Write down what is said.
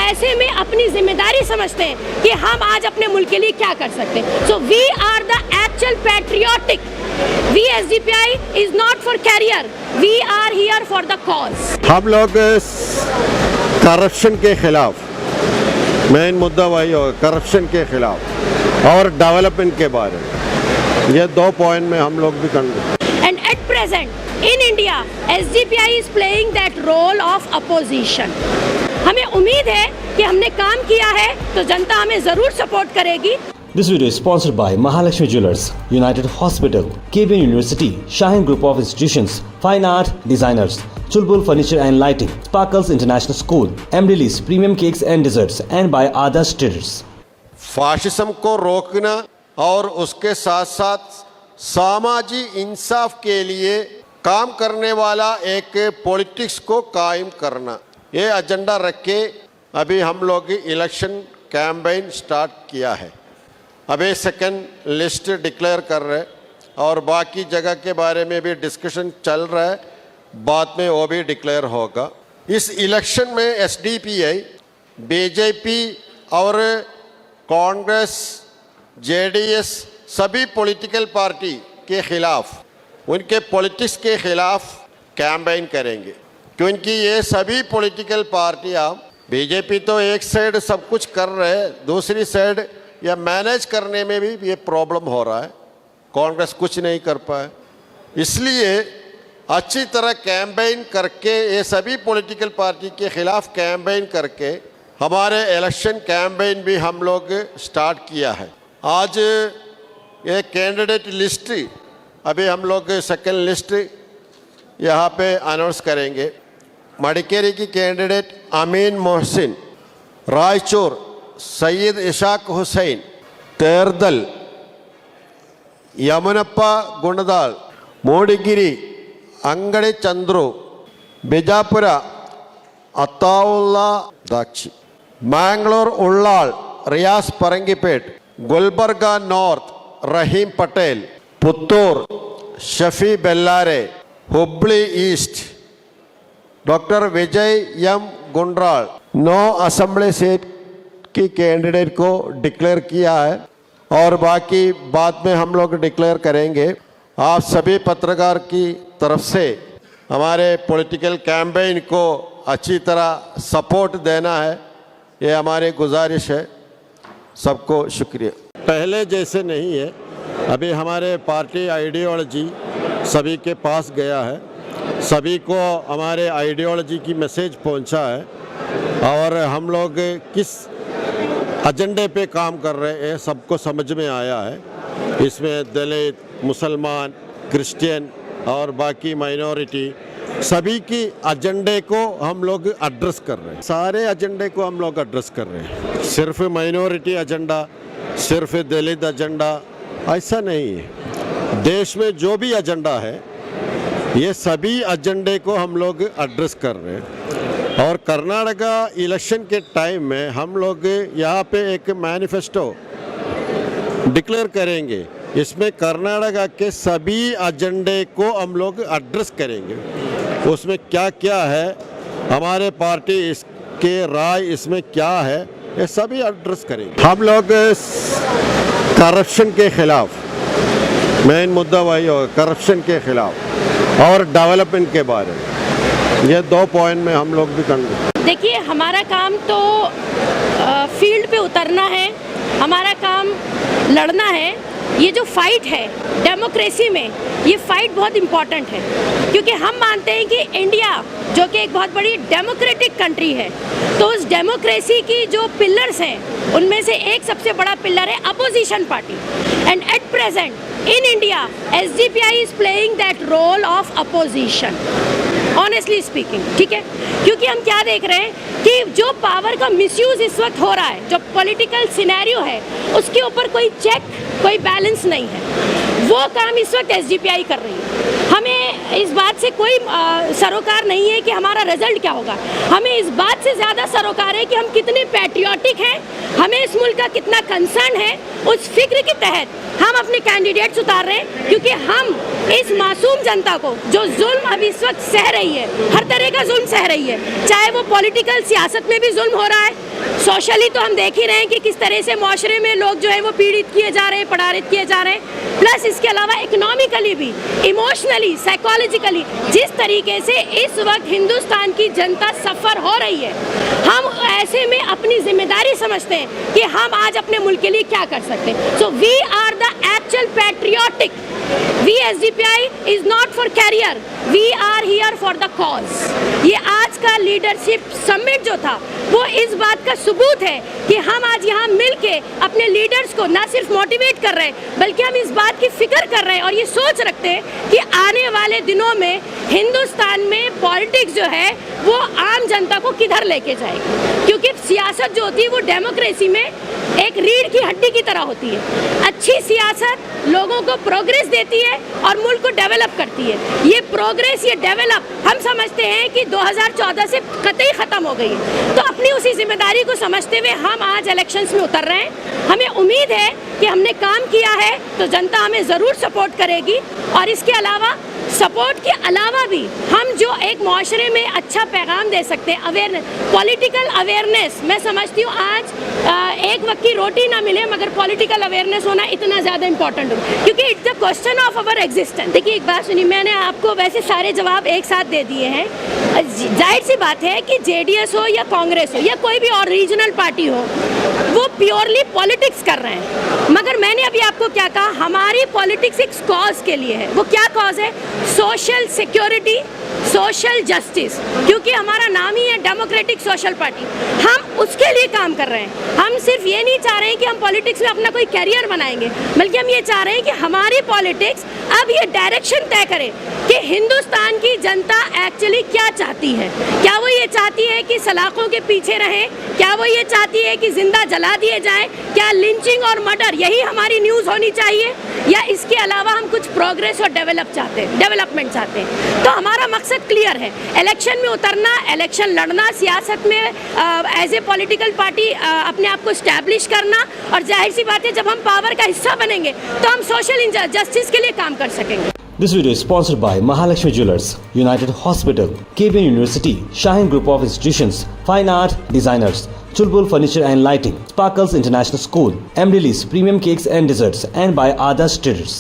ऐसे में अपनी जिम्मेदारी समझते हैं कि हम आज अपने मुल्क के लिए क्या कर सकते हैं। So we are the actual patriotic. We SDPI is not for career, we are here for the cause. हम लोग करप्शन के खिलाफ, मेन मुद्दा वही होगा, करप्शन के खिलाफ और डेवलपमेंट के बारे में, ये 2 पॉइंट में हम लोग भी करेंगे। And at present in India SDPI is playing that role of opposition. हमें उम्मीद है कि हमने काम किया है तो जनता हमें जरूर सपोर्ट करेगी। This video is sponsored by Mahalakshmi Jewelers, United Hospital, KBN University, Shaheen Group of Institutions, Fine Art Designers, Chulbul Furniture and Lighting, Sparkles International School, Emrilis Premium Cakes and Desserts, and by Adarsh Traders. Fascism को रोकना और उसके साथ साथ सामाजिक इंसाफ के लिए काम करने वाला एक पॉलिटिक्स को कायम करना, ये एजेंडा रख के अभी हम लोग इलेक्शन कैंपेन स्टार्ट किया है। अभी सेकंड लिस्ट डिक्लेयर कर रहे और बाकी जगह के बारे में भी डिस्कशन चल रहा है, बाद में वो भी डिक्लेयर होगा। इस इलेक्शन में एसडीपीआई बीजेपी और कांग्रेस जेडीएस सभी पॉलिटिकल पार्टी के खिलाफ, उनके पॉलिटिक्स के खिलाफ कैंपेन करेंगे, क्योंकि ये सभी पॉलिटिकल पार्टियाँ, बीजेपी तो एक साइड सब कुछ कर रहे हैं, दूसरी साइड या मैनेज करने में भी ये प्रॉब्लम हो रहा है, कांग्रेस कुछ नहीं कर पाए। इसलिए अच्छी तरह कैंपेन करके, ये सभी पॉलिटिकल पार्टी के खिलाफ कैंपेन करके हमारे इलेक्शन कैंपेन भी हम लोग स्टार्ट किया है। आज ये कैंडिडेट लिस्ट अभी हम लोग सेकंड लिस्ट यहाँ पे अनाउंस करेंगे। मडिकेरी की कैंडिडेट अमीन मोहसिन, रायचूर सैयद इशाक हुसैन, तेरदल यमुनप्पा गुंडदाल, मोडिगिरी अंगड़ी चंद्रू, बिजापुर अताउल्ला दाक्षी, मैंगलोर उल्लाल रियाज परंगीपेट, गुलबर्गा नॉर्थ रहीम पटेल, पुत्तूर शफी बेल्लारे, हुबली ईस्ट डॉक्टर विजय एम गुंड्राल। 9 असेंबली सीट की कैंडिडेट को डिक्लेयर किया है और बाकी बाद में हम लोग डिक्लेयर करेंगे। आप सभी पत्रकार की तरफ से हमारे पॉलिटिकल कैंपेन को अच्छी तरह सपोर्ट देना है, ये हमारी गुजारिश है। सबको शुक्रिया। पहले जैसे नहीं है, अभी हमारे पार्टी आइडियोलॉजी सभी के पास गया है, सभी को हमारे आइडियोलॉजी की मैसेज पहुंचा है और हम लोग किस एजेंडे पे काम कर रहे हैं सबको समझ में आया है। इसमें दलित, मुसलमान, क्रिश्चियन और बाकी माइनॉरिटी सभी की एजेंडे को हम लोग एड्रेस कर रहे हैं। सारे एजेंडे को हम लोग एड्रेस कर रहे हैं, सिर्फ माइनॉरिटी एजेंडा, सिर्फ दलित एजेंडा ऐसा नहीं है। देश में जो भी एजेंडा है ये सभी एजेंडे को हम लोग एड्रेस कर रहे हैं। और कर्नाटका इलेक्शन के टाइम में हम लोग यहाँ पे एक मैनिफेस्टो डिक्लेयर करेंगे, इसमें कर्नाटका के सभी एजेंडे को हम लोग एड्रेस करेंगे। उसमें क्या क्या है, हमारे पार्टी इसके राय इसमें क्या है, ये सभी एड्रेस करेंगे। हम लोग करप्शन के खिलाफ, मेन मुद्दा वही होगा, करप्शन के खिलाफ और डेवलपमेंट के बारे में, ये 2 पॉइंट में हम लोग भी करेंगे। देखिए, हमारा काम तो फील्ड पे उतरना है, हमारा काम लड़ना है। ये जो फाइट है डेमोक्रेसी में, ये फाइट बहुत इम्पॉर्टेंट है, क्योंकि हम मानते हैं कि इंडिया जो कि एक बहुत बड़ी डेमोक्रेटिक कंट्री है, तो उस डेमोक्रेसी की जो पिलर्स हैं उनमें से एक सबसे बड़ा पिलर है opposition party. And at present in India SDPI is playing that role of opposition, honestly speaking, ठीक है। क्योंकि हम क्या देख रहे हैं कि जो पावर का मिसयूज इस वक्त हो रहा है, जो पॉलिटिकल सिनेरियो है, उसके ऊपर कोई चेक, कोई बैलेंस नहीं है। वो काम इस वक्त SDPI कर रही है। हमें इस बात से कोई सरोकार नहीं है कि हमारा रिजल्ट क्या होगा। हमें इस बात से ज़्यादा सरोकार है कि हम कितने पैट्रियाटिक हैं, हमें इस मुल्क का कितना कंसर्न है। उस फिक्र के तहत हम अपने कैंडिडेट्स उतार रहे हैं, क्योंकि हम इस मासूम जनता को जो जुल्म अभी इस वक्त सह रही है, हर तरह का जुल्म सह रही है, चाहे वो पॉलिटिकल सियासत में भी जुल्म हो रहा है, सोशली तो हम देख ही रहे हैं कि किस तरह से माशरे में लोग जो है वो पीड़ित किए जा रहे हैं, प्रताड़ित किए जा रहे हैं, प्लस इसके अलावा इकोनॉमिकली भी, इमोशनली, साइकोलॉजिकली जिस तरीके से इस वक्त हिंदुस्तान की जनता सफ़र हो रही है, हम ऐसे में अपनी जिम्मेदारी समझते हैं कि हम आज अपने मुल्क के लिए क्या कर सकते हैं। So we are the actual patriotic. We SDPI is not for career, we are here for the cause. ये आज का लीडरशिप समिट जो था वो इस बात का सबूत है कि हम आज यहाँ मिल के अपने लीडर्स को ना सिर्फ मोटिवेट कर रहे हैं, बल्कि हम इस बात की फिक्र कर रहे हैं और ये सोच रखते हैं कि आने वाले दिनों में हिंदुस्तान में पॉलिटिक्स जो है वो आम जनता को किधर लेके जाएगी। क्योंकि सियासत जो होती है वो डेमोक्रेसी में एक रीढ़ की हड्डी की तरह होती है। अच्छी सियासत लोगों को प्रोग्रेस देती है और मुल्क को डेवलप करती है। ये प्रोग्रेस, ये डेवलप हम समझते हैं कि 2014 से कतई ख़त्म हो गई है। तो अपनी उसी जिम्मेदारी को समझते हुए हम आज इलेक्शंस में उतर रहे हैं। हमें उम्मीद है कि हमने काम किया है तो जनता हमें ज़रूर सपोर्ट करेगी, और इसके अलावा सपोर्ट के अलावा भी हम जो एक माशरे में अच्छा पैगाम दे सकते हैं, अवेयरनेस, पॉलिटिकल अवेयरनेस। मैं समझती हूँ आज एक वक्त की रोटी ना मिले मगर पॉलिटिकल अवेयरनेस होना इतना ज़्यादा इंपॉर्टेंट हो, क्योंकि it's the question of our existence. देखिए एक बात सुनिए, मैंने आपको वैसे सारे जवाब एक साथ दे दिए हैं। जाहिर सी बात है कि JDS हो या कांग्रेस हो या कोई भी और रीजनल पार्टी हो, वो प्योरली पॉलिटिक्स कर रहे हैं। मगर मैंने अभी आपको क्या कहा, हमारी पॉलिटिक्स एक कॉज के लिए है। वो क्या कॉज है? सोशल सिक्योरिटी, सोशल जस्टिस, क्योंकि हमारा नाम ही है डेमोक्रेटिक सोशल पार्टी। हम उसके लिए काम कर रहे हैं। हम सिर्फ ये नहीं चाह रहे हैं कि हम पॉलिटिक्स में अपना कोई कैरियर बनाएंगे, बल्कि हम ये चाह रहे हैं कि हमारी पॉलिटिक्स अब ये डायरेक्शन तय करे कि हिंदुस्तान की जनता एक्चुअली क्या चाहती है। क्या वो ये चाहती है कि सलाखों के पीछे रहें? क्या वो ये चाहती है कि जिंदा जला दिए जाएं? क्या लिंचिंग और मर्डर यही हमारी न्यूज़ होनी चाहिए, या इसके अलावा हम कुछ प्रोग्रेस और डेवलपमेंट चाहते हैं? तो हमारा मकसद क्लियर है, इलेक्शन में उतरना, इलेक्शन लड़ना, सियासत में एज ए पॉलिटिकल पार्टी अपने आप को स्टैब्लिश करना, और जाहिर सी बात है जब हम पावर का हिस्सा बनेंगे तो हम सोशल जस्टिस के लिए काम कर सकेंगे। This video is sponsored by Mahalakshmi Jewelers, United Hospital, KBN University, Shaheen Group of Institutions, Fine Art Designers, Chulbul Furniture and Lighting, Sparkles International School, Emrilis Premium Cakes and Desserts, and by Adas Traders.